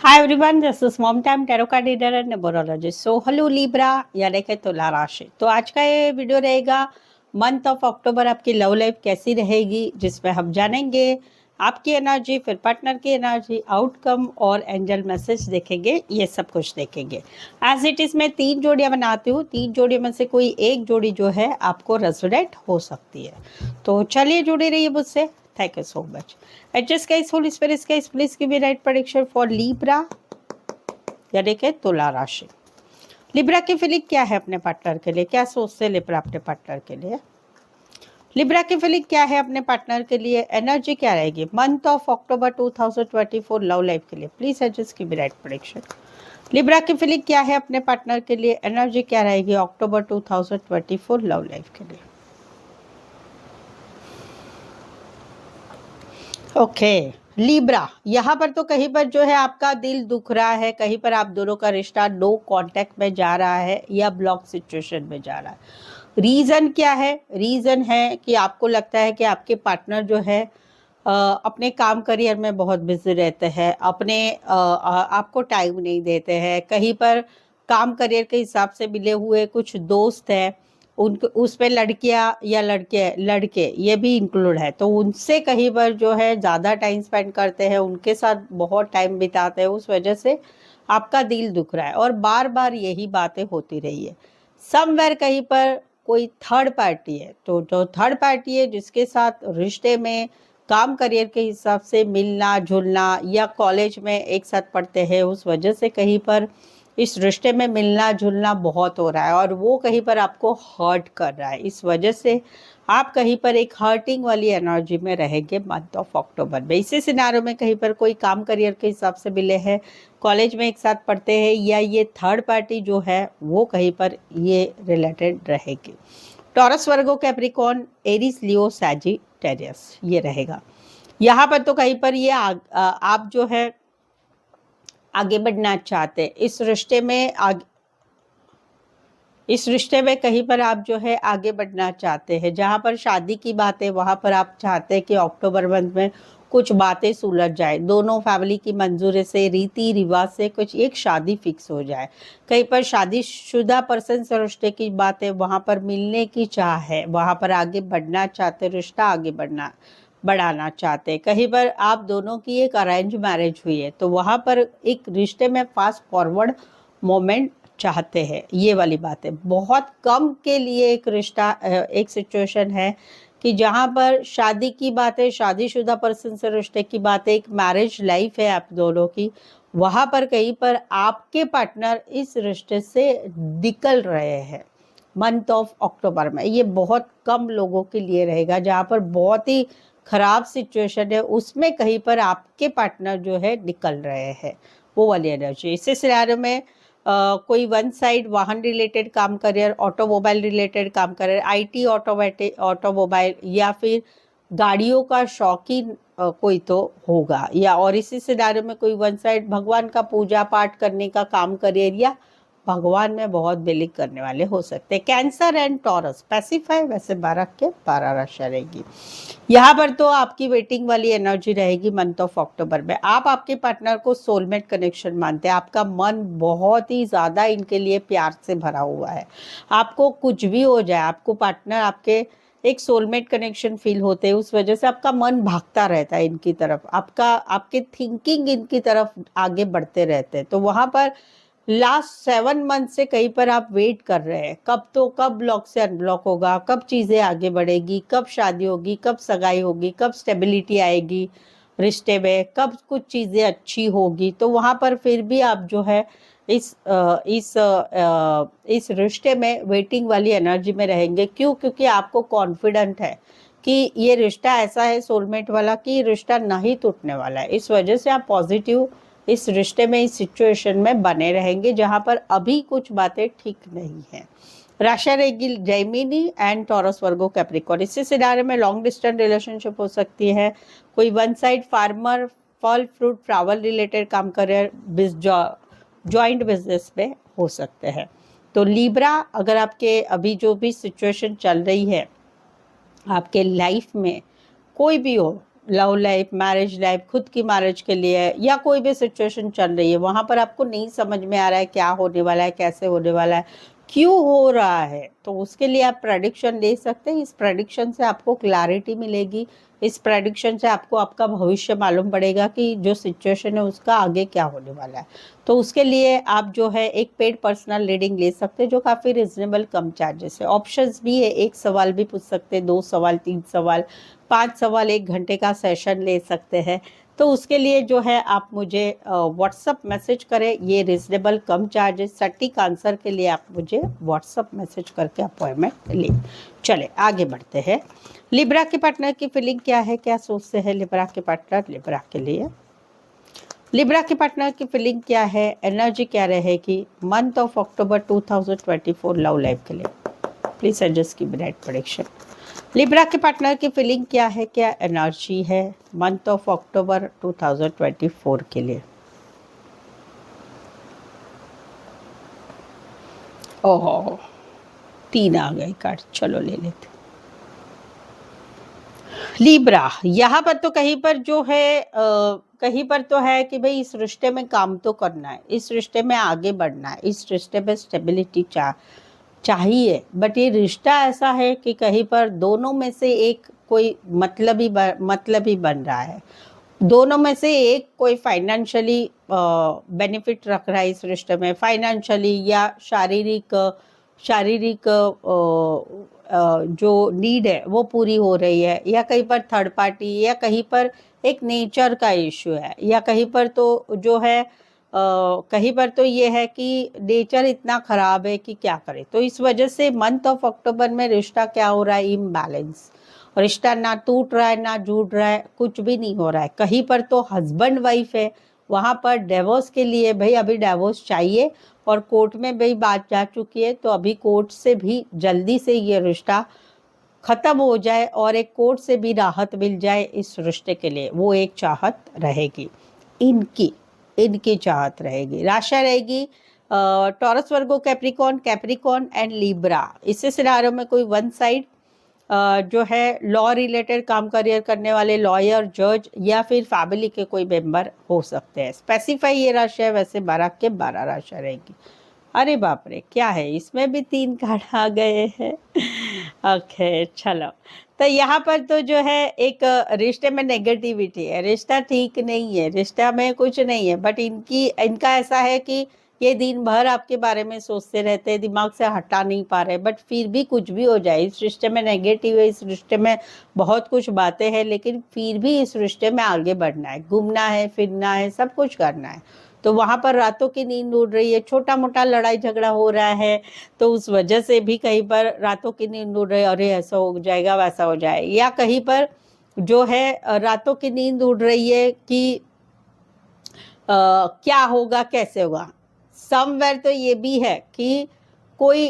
Hi everyone, this is Mom Time Tarot Card Reader and Numerologist. So hello Libra यानी कि तुला राशि। तो आज का ये वीडियो रहेगा मंथ ऑफ अक्टूबर आपकी लव लाइफ कैसी रहेगी, जिसमें हम जानेंगे आपकी एनर्जी, फिर पार्टनर की एनर्जी, आउटकम और एंजल मैसेज देखेंगे। ये सब कुछ देखेंगे। एज इट इज मैं 3 जोड़ियां बनाती हूँ। 3 जोड़ियों में से कोई एक जोड़ी जो है आपको रेजोनेट हो सकती है। तो चलिए जुड़े रहिए मुझसे। Thank you so much. Adjust guys, Holy Spirit guys, please give me right prediction for Libra यानी कि तुला राशि। लिब्रा की फीलिंग क्या है अपने पार्टनर के लिए? क्या सोचते हैं लिब्रा अपने पार्टनर के लिए? लिब्रा की फीलिंग क्या है अपने पार्टनर के लिए? एनर्जी क्या रहेगी month of October 2024 love life के लिए? Please adjust give me right prediction. Libra की फीलिंग क्या है अपने पार्टनर के लिए? एनर्जी क्या रहेगी अक्टूबर 2024 लव लाइफ के लिए? ओके लिब्रा, यहाँ पर तो कहीं पर जो है आपका दिल दुख रहा है, कहीं पर आप दोनों का रिश्ता नो कांटेक्ट में जा रहा है या ब्लॉक सिचुएशन में जा रहा है। रीज़न क्या है? रीज़न है कि आपको लगता है कि आपके पार्टनर जो है अपने काम करियर में बहुत बिजी रहते हैं, आपको टाइम नहीं देते हैं। कहीं पर काम करियर के हिसाब से मिले हुए कुछ दोस्त हैं, उनको उस पे लड़कियां या लड़के ये भी इंक्लूड है, तो उनसे कहीं पर जो है ज़्यादा टाइम स्पेंड करते हैं, उनके साथ बहुत टाइम बिताते हैं। उस वजह से आपका दिल दुख रहा है और बार बार यही बातें होती रही है। समवेयर कहीं पर कोई थर्ड पार्टी है, तो जो थर्ड पार्टी है जिसके साथ रिश्ते में काम करियर के हिसाब से मिलना जुलना या कॉलेज में एक साथ पढ़ते हैं, उस वजह से कहीं पर इस रिश्ते में मिलना जुलना बहुत हो रहा है और वो कहीं पर आपको हर्ट कर रहा है। इस वजह से आप कहीं पर एक हर्टिंग वाली एनर्जी में रहेंगे मंथ ऑफ अक्टूबर में। इसी सिनारियो में कहीं पर कोई काम करियर के हिसाब से मिले हैं, कॉलेज में एक साथ पढ़ते हैं, या ये थर्ड पार्टी जो है वो कहीं पर ये रिलेटेड रहेगी। टॉरस, वर्गो, कैप्रिकॉर्न, एरीज, लियो, सैजिटेरियस ये रहेगा। यहाँ पर तो कहीं पर ये आप जो है आगे बढ़ना चाहते हैं इस रिश्ते में, इस रिश्ते में कहीं पर आप जो है आगे बढ़ना चाहते हैं। जहाँ पर शादी की बात है वहाँ पर आप चाहते हैं कि अक्टूबर मंथ में कुछ बातें सुलझ जाए, दोनों फैमिली की मंजूरी से, रीति रिवाज से कुछ एक शादी फिक्स हो जाए। कहीं पर शादीशुदा पर्सन से रिश्ते की बात है, वहाँ पर मिलने की चाह है, वहाँ पर आगे बढ़ना चाहते, रिश्ता आगे बढ़ाना चाहते। कहीं पर आप दोनों की एक अरेंज मैरिज हुई है, तो वहाँ पर एक रिश्ते में फास्ट फॉरवर्ड मोमेंट चाहते हैं। ये वाली बात है। बहुत कम के लिए एक रिश्ता, एक सिचुएशन है कि जहाँ पर शादी की बात है, शादीशुदा पर्सन से रिश्ते की बात है, एक मैरिज लाइफ है आप दोनों की, वहाँ पर कहीं पर आपके पार्टनर इस रिश्ते से निकल रहे हैं मंथ ऑफ अक्टूबर में। ये बहुत कम लोगों के लिए रहेगा। जहाँ पर बहुत ही खराब सिचुएशन है उसमें कहीं पर आपके पार्टनर जो है निकल रहे हैं, वो वाली एनर्जी। इस सिनारियो में कोई वन साइड वाहन रिलेटेड काम करियर, ऑटोमोबाइल रिलेटेड काम करियर, आईटी, ऑटोमोबाइल या फिर गाड़ियों का शौकीन कोई तो होगा। या और इसी सिनारियो में कोई वन साइड भगवान का पूजा पाठ करने का काम करियर या भगवान में बहुत बिलीव करने वाले हो सकते हैं। कैंसर एंड टॉरस स्पेसिफाई वैसे 12 के 12 राशि रहेगी। यहाँ पर तो आपकी वेटिंग वाली एनर्जी रहेगी मंथ ऑफ अक्टूबर में। आप आपके पार्टनर को सोलमेट कनेक्शन मानते हैं। आपका मन बहुत ही ज़्यादा इनके लिए प्यार से भरा हुआ है। आपको कुछ भी हो जाए, आपको पार्टनर आपके एक सोलमेट कनेक्शन फील होते हैं, उस वजह से आपका मन भागता रहता है इनकी तरफ, आपके थिंकिंग इनकी तरफ आगे बढ़ते रहते हैं। तो वहाँ पर लास्ट 7 मंथ से कहीं पर आप वेट कर रहे हैं, कब ब्लॉक से अनब्लॉक होगा, कब चीज़ें आगे बढ़ेगी, कब शादी होगी, कब सगाई होगी, कब स्टेबिलिटी आएगी रिश्ते में, कब कुछ चीज़ें अच्छी होगी। तो वहाँ पर फिर भी आप जो है इस रिश्ते में वेटिंग वाली एनर्जी में रहेंगे। क्यों? क्योंकि आपको कॉन्फिडेंट है कि ये रिश्ता ऐसा है सोलमेट वाला कि रिश्ता नहीं टूटने वाला है। इस वजह से आप पॉजिटिव इस रिश्ते में, इस सिचुएशन में बने रहेंगे जहां पर अभी कुछ बातें ठीक नहीं है। राशि रहेगी Gemini and taurus, Virgo, Capricorn. इसी सिनारियो में लॉन्ग डिस्टेंस रिलेशनशिप हो सकती है। कोई वन साइड फार्मर, फल फ्रूट फ्लावर रिलेटेड काम करे, जॉइंट बिजनेस में हो सकते हैं। तो लीब्रा, अगर आपके अभी जो भी सिचुएशन चल रही है आपके लाइफ में, कोई भी हो, लव लाइफ, मैरिज लाइफ, खुद की मैरिज के लिए या कोई भी सिचुएशन चल रही है, वहाँ पर आपको नहीं समझ में आ रहा है क्या होने वाला है, कैसे होने वाला है, क्यों हो रहा है, तो उसके लिए आप प्रेडिक्शन ले सकते हैं। इस प्रेडिक्शन से आपको क्लैरिटी मिलेगी, इस प्रेडिक्शन से आपको आपका भविष्य मालूम पड़ेगा कि जो सिचुएशन है उसका आगे क्या होने वाला है। तो उसके लिए आप जो है एक पेड पर्सनल रीडिंग ले सकते हैं, जो काफ़ी रिजनेबल कम चार्जेस है। ऑप्शंस भी है, 1 सवाल भी पूछ सकते हैं, 2 सवाल, 3 सवाल, 5 सवाल, 1 घंटे का सेशन ले सकते हैं। तो उसके लिए जो है आप मुझे व्हाट्सअप मैसेज करें, ये रिजनेबल कम चार्जेस, सटीक आंसर के लिए आप मुझे व्हाट्सअप मैसेज करके अपॉइंटमेंट लें। चले आगे बढ़ते हैं। लिब्रा के पार्टनर की फीलिंग क्या है, क्या सोचते हैं लिब्रा के पार्टनर लिब्रा के लिए। लिब्रा के पार्टनर की फीलिंग क्या है, एनर्जी क्या रहेगी month of October 2024 love life के लिए। प्लीज सजेस्ट की ब्राइट प्रेडिक्शन। लिब्रा के पार्टनर की फीलिंग क्या है, क्या एनर्जी है मंथ ऑफ अक्टूबर 2024 के लिए। ओह 3 आ गए कार्ड, चलो ले लेते। लिब्रा यहाँ पर तो कहीं पर जो है कहीं पर तो है कि भाई इस रिश्ते में काम तो करना है, इस रिश्ते में आगे बढ़ना है, इस रिश्ते में स्टेबिलिटी चाहिए, बट ये रिश्ता ऐसा है कि कहीं पर दोनों में से एक कोई मतलब ही बन रहा है, दोनों में से एक कोई फाइनेंशियली बेनिफिट रख रहा है इस रिश्ते में, फाइनेंशियली या शारीरिक जो नीड है वो पूरी हो रही है, या कहीं पर थर्ड पार्टी, या कहीं पर एक नेचर का इश्यू है, या कहीं पर तो जो है कहीं पर तो ये है कि नेचर इतना खराब है कि क्या करे। तो इस वजह से मंथ ऑफ अक्टूबर में रिश्ता क्या हो रहा है, इम्बैलेंस, रिश्ता ना टूट रहा है ना जुड़ रहा है, कुछ भी नहीं हो रहा है। कहीं पर तो हस्बैंड वाइफ है, वहाँ पर डिवोर्स के लिए भाई अभी डिवोर्स चाहिए और कोर्ट में भाई बात जा चुकी है, तो अभी कोर्ट से भी जल्दी से ये रिश्ता खत्म हो जाए और एक कोर्ट से भी राहत मिल जाए इस रिश्ते के लिए, वो एक चाहत रहेगी इनकी चाहत रहेगी। राशि रहेगी taurus, Virgo, Capricorn and Libra. इस सिनारियो में कोई वन साइड जो है लॉ रिलेटेड काम करियर करने वाले लॉयर, जज या फिर फैमिली के कोई मेंबर हो सकते हैं। स्पेसिफाई ये राशि है, वैसे 12 के 12 राशि रहेगी। अरे बाप रे, क्या है इसमें भी 3 कार्ड आ गए हैं। ओके चलो, तो यहाँ पर तो जो है एक रिश्ते में नेगेटिविटी है, रिश्ता ठीक नहीं है, रिश्ता में कुछ नहीं है, बट इनका ऐसा है कि ये दिन भर आपके बारे में सोचते रहते हैं, दिमाग से हटा नहीं पा रहे, बट फिर भी कुछ भी हो जाए इस रिश्ते में नेगेटिव है, इस रिश्ते में बहुत कुछ बातें हैं, लेकिन फिर भी इस रिश्ते में आगे बढ़ना है, घूमना है, फिरना है, सब कुछ करना है। तो वहाँ पर रातों की नींद उड़ रही है, छोटा मोटा लड़ाई झगड़ा हो रहा है, तो उस वजह से भी कहीं पर रातों की नींद उड़ रही है, अरे ऐसा हो जाएगा वैसा हो जाए, या कहीं पर जो है रातों की नींद उड़ रही है कि क्या होगा कैसे होगा। समवेयर तो ये भी है कि कोई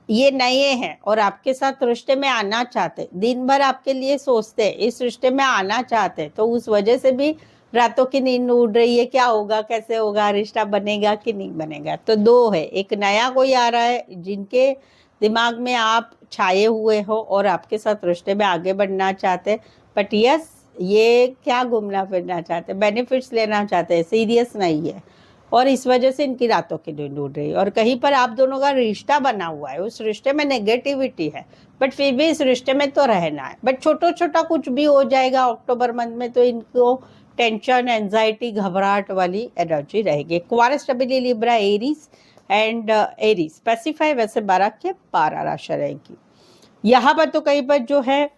ये नए हैं और आपके साथ रिश्ते में आना चाहते, दिन भर आपके लिए सोचते, इस रिश्ते में आना चाहते, तो उस वजह से भी रातों की नींद उड़ रही है, क्या होगा कैसे होगा, रिश्ता बनेगा कि नहीं बनेगा। तो 2 है, एक नया कोई आ रहा है जिनके दिमाग में आप छाए हुए हो और आपके साथ रिश्ते में आगे बढ़ना चाहते, बट यस ये क्या घूमना फिरना चाहते, बेनिफिट्स लेना चाहते, सीरियस नहीं है, और इस वजह से इनकी रातों की नींद उड़ रही है। और कहीं पर आप दोनों का रिश्ता बना हुआ है, उस रिश्ते में नेगेटिविटी है, बट फिर भी इस रिश्ते में तो रहना है, बट छोटा छोटा कुछ भी हो जाएगा अक्टूबर मंथ में, तो इनको टेंशन, एंजाइटी, घबराहट वाली एनर्जी रहेगी। Aquarius, stability, Libra, Aries and Aries. Specify वैसे 12 के 12 राशि रहेगी। यहाँ पर तो कहीं पर जो है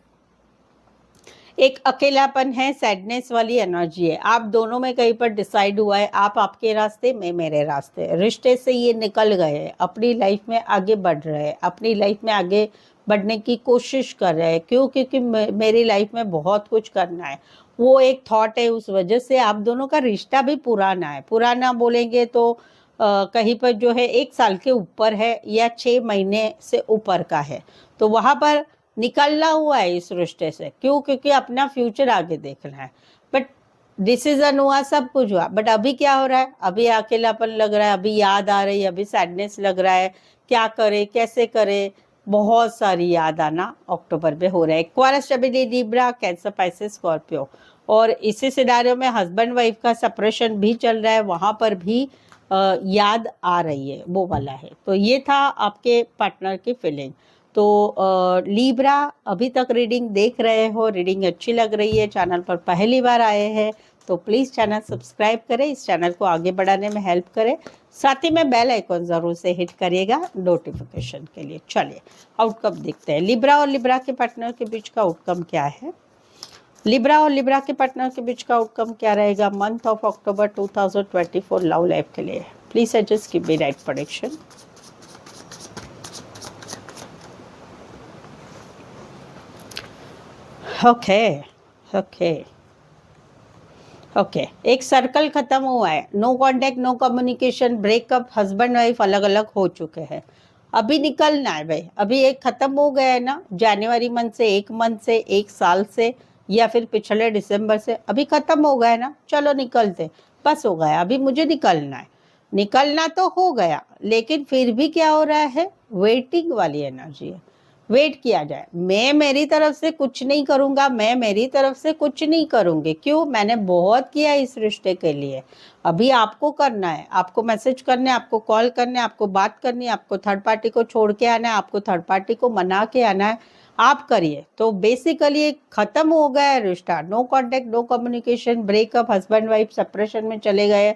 एक अकेलापन है, सैडनेस वाली एनर्जी है, आप दोनों में कहीं पर डिसाइड हुआ है, आप आपके रास्ते, मैं मेरे रास्ते, रिश्ते से ये निकल गए, अपनी लाइफ में आगे बढ़ रहे हैं, अपनी लाइफ में आगे बढ़ने की कोशिश कर रहे हैं। क्यों? क्योंकि मेरी लाइफ में बहुत कुछ करना है, वो एक थॉट है, उस वजह से आप दोनों का रिश्ता भी पुराना है। पुराना बोलेंगे तो कहीं पर जो है 1 साल के ऊपर है या 6 महीने से ऊपर का है, तो वहाँ पर निकलना हुआ है इस रिश्ते से। क्यों? क्योंकि अपना फ्यूचर आगे देखना है, बट डिसीजन हुआ, सब कुछ हुआ, बट अभी क्या हो रहा है, अभी अकेलापन लग रहा है, अभी याद आ रही है, अभी सैडनेस लग रहा है, क्या करे कैसे करे, बहुत सारी याद आना अक्टूबर में हो रहा है। Aquarius, Gemini, Libra, cancer, Pisces, Scorpio. और इसी सिनारियो में हस्बैंड वाइफ का सेपरेशन भी चल रहा है, वहाँ पर भी याद आ रही है, वो वाला है। तो ये था आपके पार्टनर की फीलिंग। तो लीब्रा, अभी तक रीडिंग देख रहे हो, रीडिंग अच्छी लग रही है, चैनल पर पहली बार आए हैं तो प्लीज़ चैनल सब्सक्राइब करें, इस चैनल को आगे बढ़ाने में हेल्प करें। साथ ही में बेल आइकॉन ज़रूर से हिट करिएगा नोटिफिकेशन के लिए। चलिए आउटकम देखते हैं, लिब्रा और लिब्रा के पार्टनर के बीच का आउटकम क्या है। लिब्रा और लिब्रा के पार्टनर के बीच का आउटकम क्या रहेगा month of October 2024 love life के लिए। Please adjust give me right prediction. Okay okay okay, एक सर्कल खत्म हुआ है, no contact, no communication, breakup, husband wife अलग अलग हो चुके हैं। अभी निकलना है भाई, अभी एक खत्म हो गया है ना, जनवरी मंथ से, एक मंथ से, एक साल से, या फिर पिछले दिसंबर से अभी खत्म हो गया है ना, चलो निकलते, बस हो गया, अभी मुझे निकलना है। निकलना तो हो गया, लेकिन फिर भी क्या हो रहा है, वेटिंग वाली एनर्जी है, वेट किया जाए। मैं मेरी तरफ से कुछ नहीं करूंगा, मैं मेरी तरफ से कुछ नहीं करूंगी, क्यों, मैंने बहुत किया इस रिश्ते के लिए, अभी आपको करना है, आपको मैसेज करने, आपको कॉल करने, आपको बात करनी है, आपको थर्ड पार्टी को छोड़ के आना है, आपको थर्ड पार्टी को मना के आना है, आप करिए। तो बेसिकली खत्म हो गया है रिश्ता, no contact, no communication, breakup, husband wife separation में चले गए,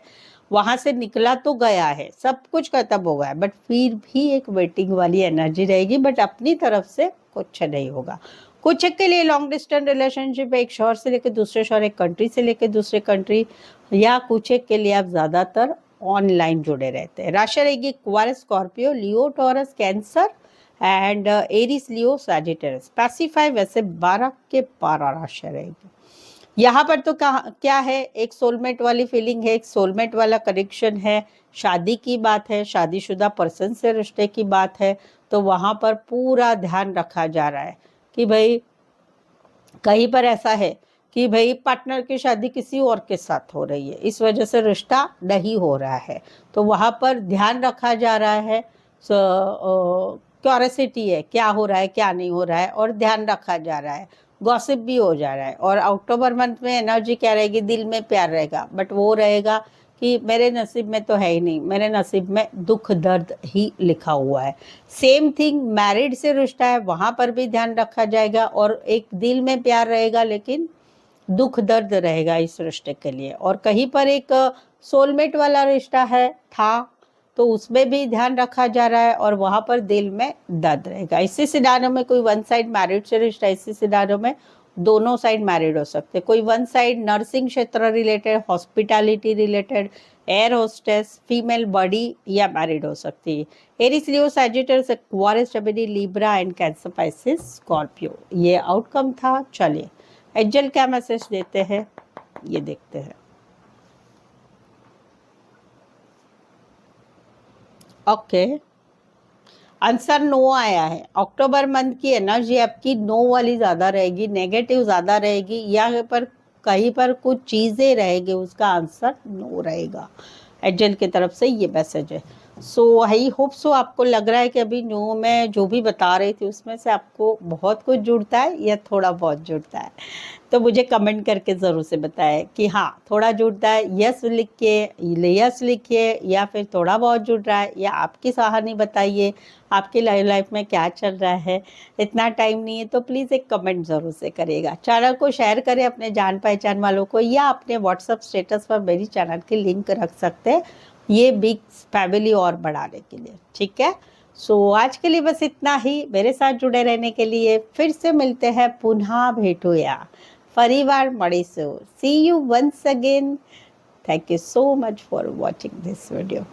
वहां से निकला तो गया है, सब कुछ खत्म हो गया है, बट फिर भी एक वेटिंग वाली एनर्जी रहेगी, बट अपनी तरफ से कुछ नहीं होगा। कुछ के लिए लॉन्ग डिस्टेंस रिलेशनशिप, एक शहर से लेकर दूसरे शहर, एक कंट्री से लेकर दूसरे कंट्री, या कुछ के लिए आप ज्यादातर ऑनलाइन जुड़े रहते हैं। राशि रहेगी Aquarius, Scorpio, Leo, taurus, cancer and Aries, Leo, Sagittarius. Specify वैसे 12 के 12 राशि रहेगी। यहाँ पर तो क्या है, एक सोलमेट वाली फीलिंग है, एक सोलमेट वाला कनेक्शन है, शादी की बात है, शादीशुदा पर्सन से रिश्ते की बात है। तो वहाँ पर पूरा ध्यान रखा जा रहा है कि भाई कहीं पर ऐसा है कि भाई पार्टनर की शादी किसी और के साथ हो रही है, इस वजह से रिश्ता नहीं हो रहा है, तो वहाँ पर ध्यान रखा जा रहा है। क्यूरियोसिटी है, क्या हो रहा है क्या नहीं हो रहा है, और ध्यान रखा जा रहा है, गॉसिप भी हो जा रहा है। और अक्टूबर मंथ में एनर्जी क्या रहेगी, दिल में प्यार रहेगा, बट वो रहेगा कि मेरे नसीब में तो है ही नहीं, मेरे नसीब में दुख दर्द ही लिखा हुआ है। सेम थिंग मैरिड से रिश्ता है, वहां पर भी ध्यान रखा जाएगा, और एक दिल में प्यार रहेगा लेकिन दुख दर्द रहेगा इस रिश्ते के लिए। और कहीं पर एक सोलमेट वाला रिश्ता है था, तो उसमें भी ध्यान रखा जा रहा है, और वहां पर दिल में दर्द रहेगा। इसी सिनारियो में कोई वन साइड मैरिड से रिश्ता, इसी सिनारियो में दोनों साइड मैरिड हो सकते, कोई वन साइड नर्सिंग क्षेत्र related, hospitality related, air hostess, female body, या मैरिड हो सकती है। Aries, Leo, Sagittarius, Aquarius, Gemini, Libra and cancer, Pisces, Scorpio. ये आउटकम था। चलिए एंजल क्या मैसेज देते हैं ये देखते हैं। ओके, आंसर नो आया है। अक्टूबर मंथ की एनर्जी आपकी नो वाली ज्यादा रहेगी, नेगेटिव ज्यादा रहेगी, या पर कहीं पर कुछ चीजें रहेगी, उसका आंसर नो रहेगा। एंजल की तरफ से ये मैसेज है। सो आई होप सो आपको लग रहा है कि अभी नो में जो भी बता रही थी उसमें से आपको बहुत कुछ जुड़ता है या थोड़ा बहुत जुड़ता है, तो मुझे कमेंट करके ज़रूर से बताएं कि हाँ थोड़ा जुड़ता है, यस लिख के, यस लिखिए, या फिर थोड़ा बहुत जुड़ रहा है, या आपकी कहानी बताइए आपकी लाइफ में क्या चल रहा है। इतना टाइम नहीं है तो प्लीज़ एक कमेंट ज़रूर से करिएगा। चैनल को शेयर करें अपने जान पहचान वालों को, या अपने व्हाट्सअप स्टेटस पर मेरी चैनल की लिंक रख सकते हैं, ये बिग फैमिली और बढ़ाने के लिए, ठीक है। सो आज के लिए बस इतना ही। मेरे साथ जुड़े रहने के लिए फिर से मिलते हैं, पुनः भेटूया, फरीवार मणिसू। See you once again. Thank you so much for watching this video.